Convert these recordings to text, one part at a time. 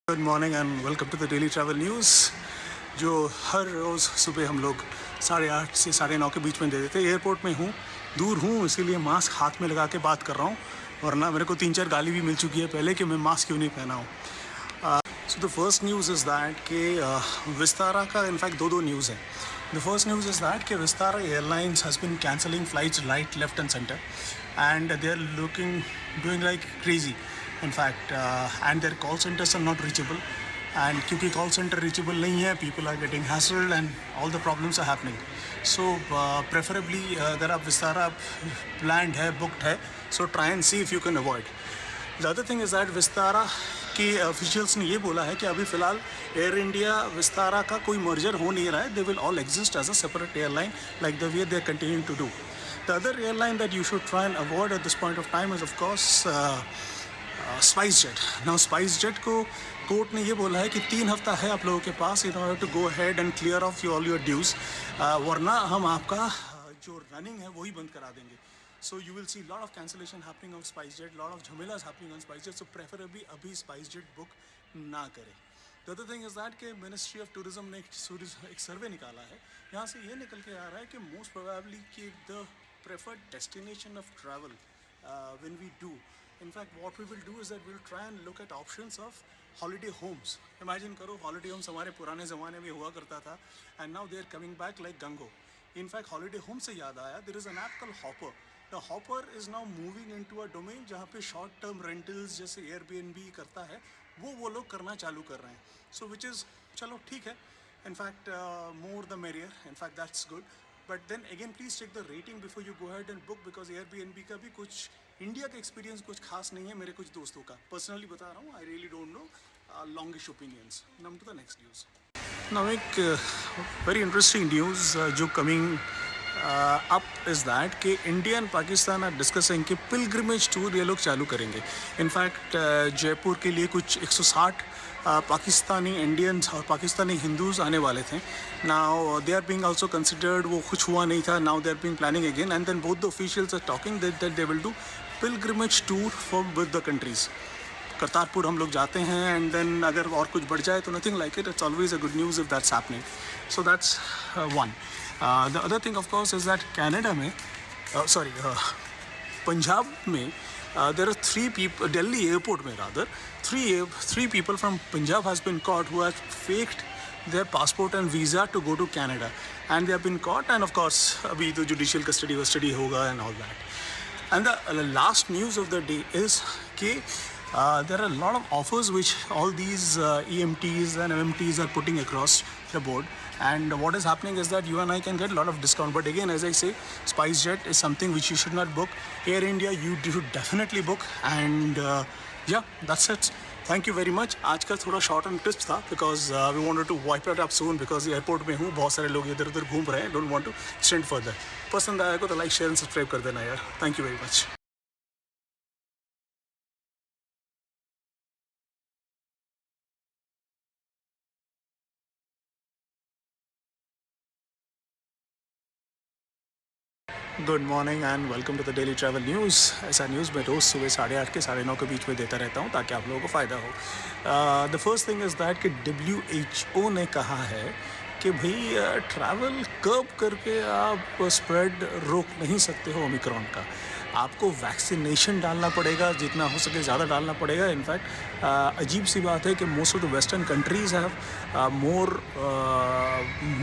Good morning and welcome to the daily travel news जो हर रोज़ सुबह हम लोग 8:30 से 9:30 के बीच में दे देते हैं। एयरपोर्ट में हूँ, दूर हूँ, इसीलिए मास्क हाथ में लगा के बात कर रहा हूँ, वरना मेरे को 3-4 गाली भी मिल चुकी है पहले कि मैं मास्क क्यों नहीं पहना हूँ। So the first news is that कि विस्तारा का इनफैक्ट दो न्यूज़ है। The first news is that कि Vistara airlines has been cancelling flights right left and centre and they are doing like crazy in fact and their call centers are not reachable, and क्योंकि call center reachable नहीं है, people are getting hassled and all the problems are happening. So preferably अगर आप Vistara planned है, booked है, so try and see if you can avoid. The other thing is that Vistara के officials ने ये बोला है कि अभी फ़िलहाल एयर इंडिया विस्तारा का कोई मर्जर हो नहीं रहा है. They will all exist as a separate airline like the way they are continuing to do. The other airline that you should try and avoid at this point of time is of course SpiceJet. Now SpiceJet को court ने ये बोला है कि 3 हफ्ता है आप लोगों के पास in order to go ahead and clear off all your dues, वरना हम आपका जो रनिंग है वही बंद करा देंगे. So you will see lot of cancellation happening on SpiceJet, lot of झमेलाs happening on SpiceJet. So preferably अभी SpiceJet book ना करें. The other thing is that कि Ministry of Tourism ने एक सर्वे निकाला है. यहाँ से ये निकल के आ रहा है कि most probably कि the preferred destination of travel when we do, in fact what we will do is that we will try and look at options of holiday homes. Imagine करो holiday homes हमारे पुराने ज़माने में हुआ करता था and now they are coming back like gungo. In fact holiday home से याद आया, there is an app called Hopper. The Hopper is now moving into a domain जहाँ पे short term rentals जैसे Airbnb करता है वो लोग करना चालू कर रहे हैं. So which is चलो ठीक है, in fact more the merrier, in fact that's good. But then again please check the rating before you go ahead and book, because Airbnb का भी कुछ इंडिया का एक्सपीरियंस कुछ खास नहीं है मेरे कुछ दोस्तों का. पर्सनली बता रहा हूँ, I really don't know. Longish opinions. Now to the next news. Now एक वेरी इंटरेस्टिंग न्यूज़ जो कमिंग अप इज़ दैट कि India and Pakistan are discussing कि पिलग्रिमेज टूर ये लोग चालू करेंगे. इनफैक्ट जयपुर के लिए कुछ 160 पाकिस्तानी इंडियंस और पाकिस्तानी हिंदूज़ आने वाले थे. Now they are being also considered, वो कुछ हुआ नहीं था. Now they are being planning again and then both the officials are talking that they will do pilgrimage tour for with the countries. Kartarpur हम लोग जाते हैं एंड देन अगर और कुछ बढ़ जाए तो nothing like it, it's always a good news if that's happening. So that's one. The other thing of course is that Canada में पंजाब में there are 3 people, Delhi airport में rather, three people from Punjab has been caught who have faked their passport and visa to go to Canada, and they have been caught, and of course अभी तो judicial custody होगा and all that. And the last news of the day is कि there are a lot of offers which all these EMTs and MMTs are putting across the board, and what is happening is that you and I can get a lot of discount. But again, as I say, SpiceJet is something which you should not book. Air India you should definitely book, and yeah, that's it. Thank you very much. आज का थोड़ा short and crisp था because we wanted to wipe it up soon, because airport में हूँ, बहुत सारे लोग इधर उधर घूम रहे हैं. Don't want to extend further. पसंद आया को तो लाइक शेयर एंड सब्सक्राइब कर देना यार. Thank you very much. Good morning and welcome to the daily travel news. ऐसा न्यूज़ मैं रोज़ सुबह 8:30 के 9:30 के बीच में देता रहता हूँ ताकि आप लोगों को फ़ायदा हो. The first thing is that कि WHO ने कहा है कि भाई ट्रैवल कर्ब करके आप स्प्रेड रोक नहीं सकते हो ओमिक्रॉन का. आपको वैक्सीनेशन डालना पड़ेगा, जितना हो सके ज़्यादा डालना पड़ेगा. इनफैक्ट अजीब सी बात है कि most of the western countries have more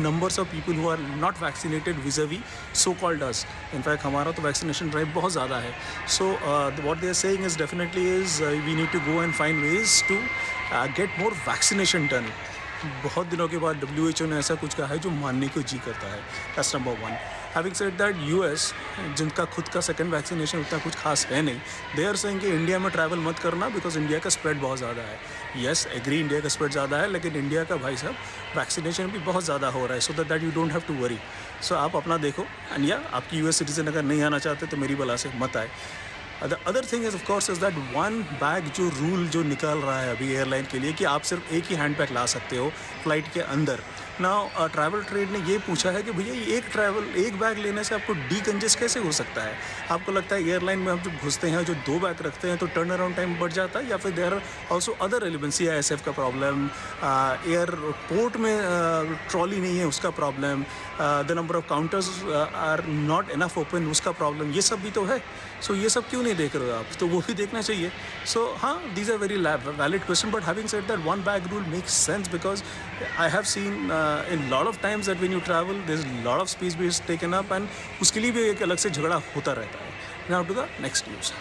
numbers of people who are not vaccinated vis a vis so called us. In fact हमारा तो वैक्सीनेशन ड्राइव बहुत ज़्यादा है. So what they are saying is definitely is we need to go and find ways to get more vaccination done. बहुत दिनों के बाद WHO ने ऐसा कुछ कहा है जो मानने को जी करता है. That's number 1. Having said that US जिनका खुद का सेकंड वैक्सीनेशन उतना कुछ खास है नहीं, दे आर सेइंग कि इंडिया में ट्रैवल मत करना बिकॉज इंडिया का स्प्रेड बहुत ज़्यादा है. येस एग्री, इंडिया का स्प्रेड ज़्यादा है, लेकिन इंडिया का भाई साहब वैक्सीनेशन भी बहुत ज़्यादा हो रहा है. So that you don't have to worry. So आप अपना देखो एंड या आपकी US सिटीजन अगर नहीं आना चाहते तो मेरी बला से मत आए. The other thing is of course is that one bag जो रूल जो निकाल रहा है अभी एयरलाइन के लिए कि आप सिर्फ एक ही हैंड बैग ला सकते हो फ्लाइट के अंदर. नाउ ट्रैवल ट्रेड ने ये पूछा है कि भैया ये एक बैग लेने से आपको डीकंजेस्ट कैसे हो सकता है? आपको लगता है एयरलाइन में हम जब घुसते हैं जो 2 बैग रखते हैं तो टर्न अराउंड टाइम बढ़ जाता है, या फिर there are also other elements, CISF का प्रॉब्लम, एयरपोर्ट में ट्रॉली नहीं है उसका problem, the number of counters are not enough open उसका प्रॉब्लम, ये सब भी तो है। सो ये सब क्यों नहीं देख रहे हो आप? तो वो भी देखना चाहिए। सो हाँ, these are very valid question, but having said that one bag rule makes sense because I have seen in lot of times that when you travel there is lot of space be taken up, and उसके लिए भी एक अलग से झगड़ा होता रहता है। Now to the next news.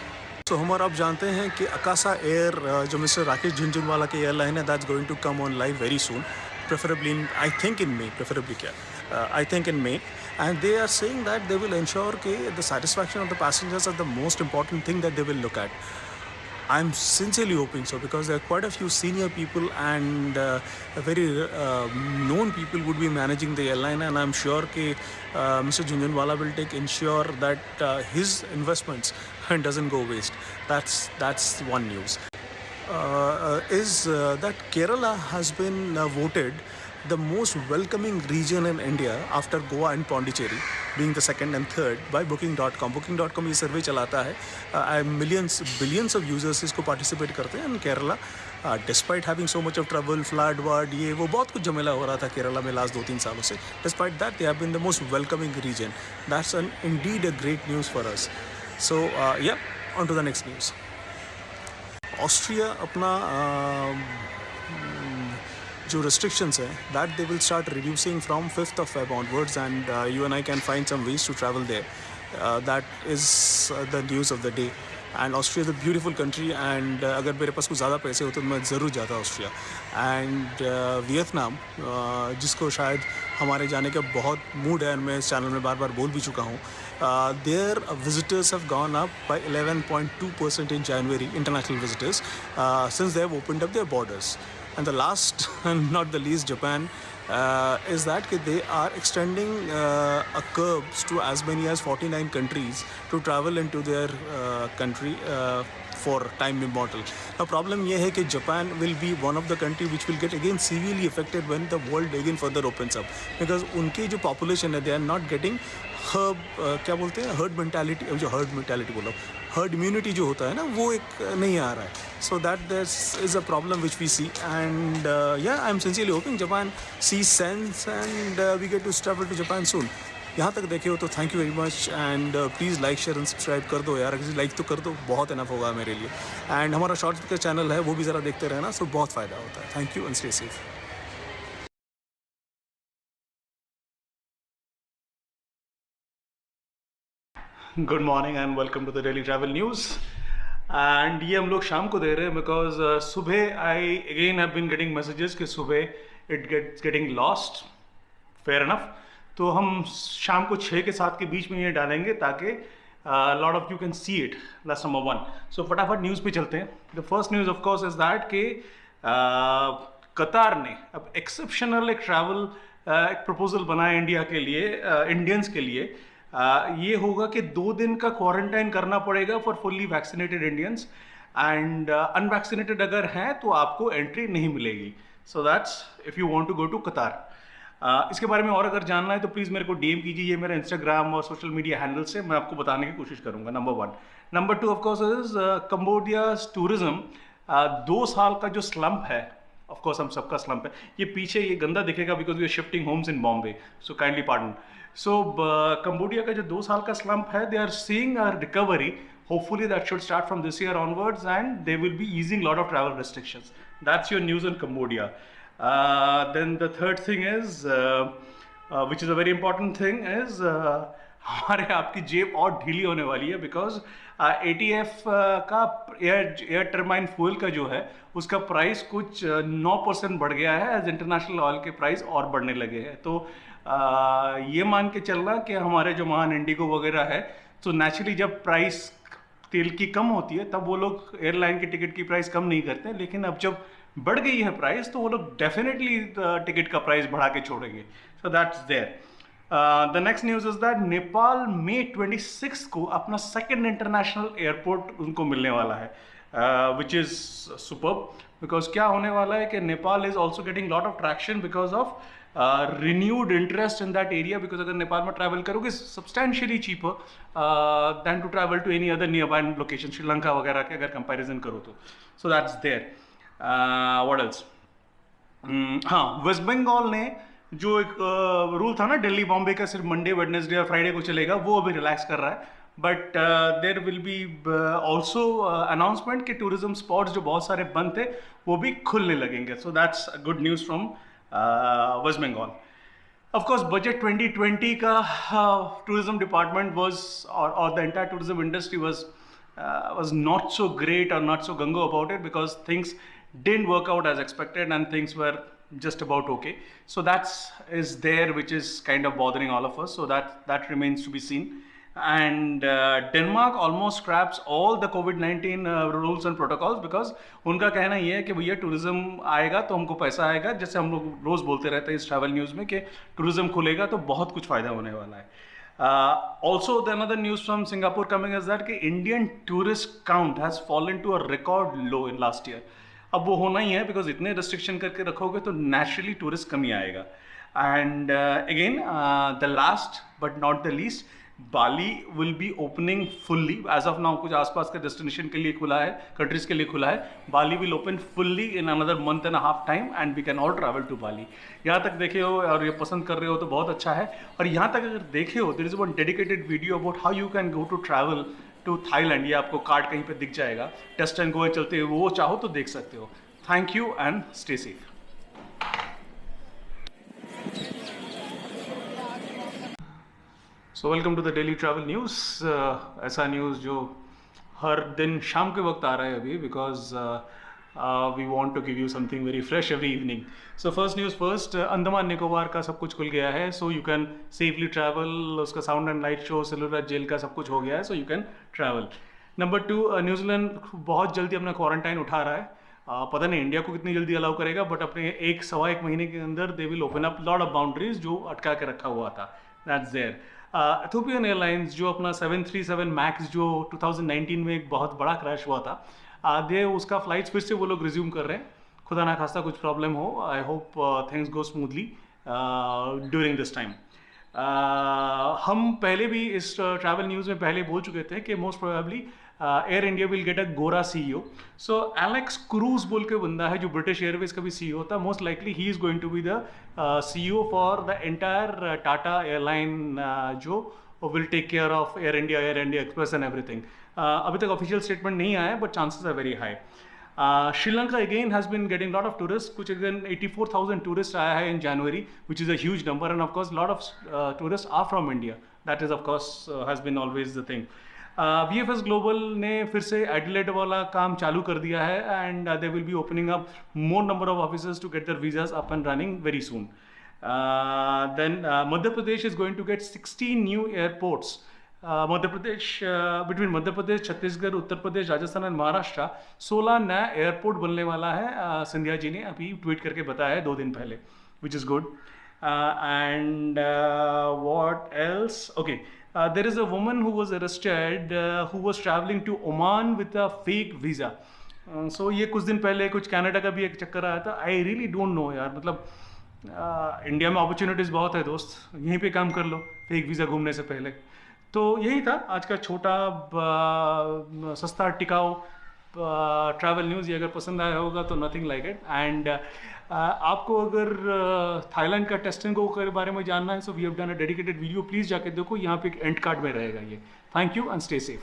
तो हम और आप जानते हैं कि अकासा एयर जो मिस्टर राकेश झुनझुनवाला की एयरलाइन है, that's going to come on live very soon, preferably in, I think in May, preferably क्या, I think in May, and they are saying that they will ensure that the satisfaction of the passengers are the most important thing that they will look at. I'm sincerely hoping so, because there are quite a few senior people and very known people would be managing the airline, and I'm sure that Mr. Jhunjhunwala will ensure that his investments doesn't go waste. That's one news. Is that Kerala has been voted the most welcoming region in India after Goa and Pondicherry, being the second and third by Booking.com. Booking.com ये सर्वे चलाता है, billions of users इसको participate करते हैं, and Kerala, despite having so much of trouble, flood, ये वो बहुत कुछ झमेला हो रहा था केरला में लास्ट 2-3 सालों से, despite that they have been the most welcoming region. That's indeed a great news for us. So yeah, on to the next news. Austria अपना जो restrictions हैं that they will start reducing from 5th of Feb onwards, and you and I can find some ways to travel there. That is the news of the day. And Austria is a beautiful country, and अगर मेरे पास कुछ ज़्यादा पैसे होते तो मैं ज़रूर जाता ऑस्ट्रिया। एंड वियतनाम, जिसको शायद हमारे जाने का बहुत मूड है, मैं इस चैनल में बार बार बोल भी चुका हूँ, their visitors have gone up by 11.2% in January, international visitors, since they have opened up their borders. And the last and not the least, Japan, is that they are extending a curbs to as many as 49 countries to travel into their country for time immortal. Now problem ये है कि Japan will be one of the country which will get again severely affected when the world again further opens up, because उनकी जो population है, they are not getting क्या बोलते हैं, herd mentality, जो herd mentality बोला, herd immunity जो होता है ना, वो एक नहीं आ रहा है. So that this is a problem which we see, and yeah, I'm sincerely hoping Japan sees sense and we get to travel to Japan soon. यहाँ तक देखे हो तो thank you very much, and please like share and subscribe कर दो यार, अगर like तो कर दो, बहुत इनफ होगा मेरे लिए. एंड हमारा शॉर्ट्स का चैनल है, वो भी ज़रा देखते रहना, सो बहुत फ़ायदा होता है. Thank you and stay safe. Good morning and welcome to the daily travel news. And ये हम लोग शाम को दे रहे हैं बिकॉज सुबह I again have been getting messages कि सुबह it getting lost. Fair enough. तो हम शाम को 6 के 7 के बीच में ये डालेंगे ताकि lot of you can see it. That's number 1. सो फटाफट न्यूज़ पे चलते हैं. The first news of course is that कि कतार ने अब एक्सेप्शनल एक ट्रैवल एक प्रपोजल बनाया इंडिया के लिए, इंडियंस के लिए. ये होगा कि 2 दिन का क्वारंटाइन करना पड़ेगा for fully vaccinated Indians, and unvaccinated अगर हैं तो आपको एंट्री नहीं मिलेगी. So that's if you want to go to Qatar. इसके बारे में और अगर जानना है तो प्लीज़ मेरे को डीएम कीजिए, ये मेरा इंस्टाग्राम और सोशल मीडिया हैंडल से मैं आपको बताने की कोशिश करूँगा. Number 1. Number 2 of course is Cambodia's tourism. 2 साल का जो स्लम्प है, ऑफकोर्स हम सबका स्लम्प है, ये पीछे ये गंदा दिखेगा because we are shifting homes in Bombay, so kindly pardon. So Cambodia का जो 2 साल का स्लम्प है, they are seeing a recovery. Hopefully that should start from this year onwards, and they will be easing lot of travel restrictions. That's your news on Cambodia. Then the third thing is, which is a very important thing, is हमारे आपकी जेब और ढीली होने वाली है because ATF का air turbine fuel का जो है उसका प्राइस कुछ 9% बढ़ गया है, एज इंटरनेशनल ऑयल के प्राइस और बढ़ने लगे हैं. तो ये मान के चलना कि हमारे जो महान इंडिगो वगैरह है, तो नेचुरली जब प्राइस तेल की कम होती है तब वो लोग एयरलाइन की टिकट की प्राइस कम नहीं करते, लेकिन अब जब बढ़ गई है प्राइस तो वो लोग डेफिनेटली टिकट का प्राइस बढ़ा के छोड़ेंगे. So that's there. The next news is that Nepal मई 26 को अपना सेकेंड इंटरनेशनल एयरपोर्ट उनको मिलने वाला है, विच इज़ सुपर्ब, बिकॉज क्या होने वाला है कि Nepal is also getting lot of traction because of renewed interest in that area, because अगर नेपाल में ट्रैवल करोगे substantially cheaper than to travel to any other nearby location, Sri Lanka वगैरह के अगर कंपेरिजन करो तो. So that's there. What else? हाँ, वेस्ट बंगाल ने जो एक रूल था ना दिल्ली बॉम्बे का सिर्फ मंडे वेडनेसडे और फ्राइडे को चलेगा, वो अभी रिलैक्स कर रहा है. But there will be also announcement कि टूरिज्म स्पॉट्स जो बहुत सारे बंद थे वो भी खुलने लगेंगे. So that's good news from West Bengal. Of course, budget 2020 का tourism department was or the entire tourism industry was not so great or not so gung-ho about it, because things didn't work out as expected and things were just about okay. So that is there, which is kind of bothering all of us. So that remains to be seen. And Denmark almost scraps all the COVID-19 rules and protocols, because उनका कहना ये है कि भैया tourism आएगा तो हमको पैसा आएगा. जैसे हम लोग रोज़ बोलते रहते हैं इस ट्रैवल न्यूज़ में कि टूरिज्म खुलेगा तो बहुत कुछ फ़ायदा होने वाला है. Also, the another news from Singapore coming is that कि Indian tourist count has fallen to a record low in last year. अब वो होना ही है, बिकॉज इतने रिस्ट्रिक्शन करके रखोगे तो नेचुरली टूरिस्ट कमी आएगा. And again the last but not the least, Bali will be opening fully. As of now कुछ आसपास के डेस्टिनेशन के लिए खुला है, कंट्रीज के लिए खुला है. Bali will open fully in another month and half time and we can all travel to Bali. यहाँ तक देखे हो और ये पसंद कर रहे हो तो बहुत अच्छा है. और यहाँ तक अगर देखे हो, there is one dedicated video about how you can go to travel to Thailand. ये आपको कार्ड कहीं पे दिख जाएगा, टेस्ट एंड गो चलते हुए, वो चाहो तो देख सकते हो. Thank you and stay safe. So welcome to the daily travel news. ऐसा न्यूज़ जो हर दिन शाम के वक्त आ रहा है अभी, because we want to give you something very fresh every evening. So first news first, Andaman Nicobar का सब कुछ खुल गया है, so you can safely travel. उसका sound and light show, cellular jail का सब कुछ हो गया है, so you can travel. Number 2, New Zealand बहुत जल्दी अपना क्वारंटाइन उठा रहा है. पता नहीं इंडिया को कितनी जल्दी अलाउ करेगा, बट अपने 1-1.25 महीने के अंदर they will open up lot of boundaries जो अटका के रखा हुआ था. That's there. एथियोपियन एयरलाइंस जो अपना 737 मैक्स जो 2019 में एक बहुत बड़ा क्रैश हुआ था, आधे उसका फ्लाइट्स फिर से वो लोग रिज्यूम कर रहे हैं. खुदा ना खास्ता कुछ प्रॉब्लम हो, I hope things go smoothly during this time. हम पहले भी इस ट्रैवल न्यूज़ में पहले बोल चुके थे कि most probably air India will get a गोरा CEO. सो एलेक्स क्रूज बोल के बंदा है जो ब्रिटिश एयरवेज का भी CEO था. Most likely he is going to be the CEO for the entire Tata airline, जो will take care of Air India Express and everything. अभी तक ऑफिशियल स्टेटमेंट नहीं आया, but chances are very high. Sri Lanka again has been getting lot of tourist. कुछ again 84,000 tourist आया है in January, which is a huge number. And of course lot of tourist are from India. That is of course has been always the thing. VFS global ने फिर से Adelaide वाला काम चालू कर दिया है, and they will be opening up more number of officers to get their visas up and running very soon. Then Madhya Pradesh is going to get 16 new airports. Madhya Pradesh, between Madhya Pradesh, Chhattisgarh, Uttar Pradesh, Rajasthan and Maharashtra 16 नया एयरपोर्ट बनने वाला है. सिंधिया जी ने अभी ट्वीट करके बताया है 2 दिन पहले, which is good. And what else? Okay, there is a woman who was arrested who was traveling to Oman with a fake visa. So ये कुछ दिन पहले कुछ कनाडा का भी एक चक्कर आया था. I really don't know यार, मतलब इंडिया में अपॉर्चुनिटीज़ बहुत है दोस्त, यहीं पे काम कर लो फेक वीज़ा घूमने से पहले. तो यही था आज का छोटा सस्ता टिकाऊ ट्रैवल न्यूज़. ये अगर पसंद आया होगा तो नथिंग लाइक इट. एंड आपको अगर थाईलैंड का टेस्ट एंड गो के बारे में जानना है, so we have done a dedicated video. Please जाके देखो, यहाँ पे एक एंड कार्ड में रहेगा ये. Thank you and stay safe.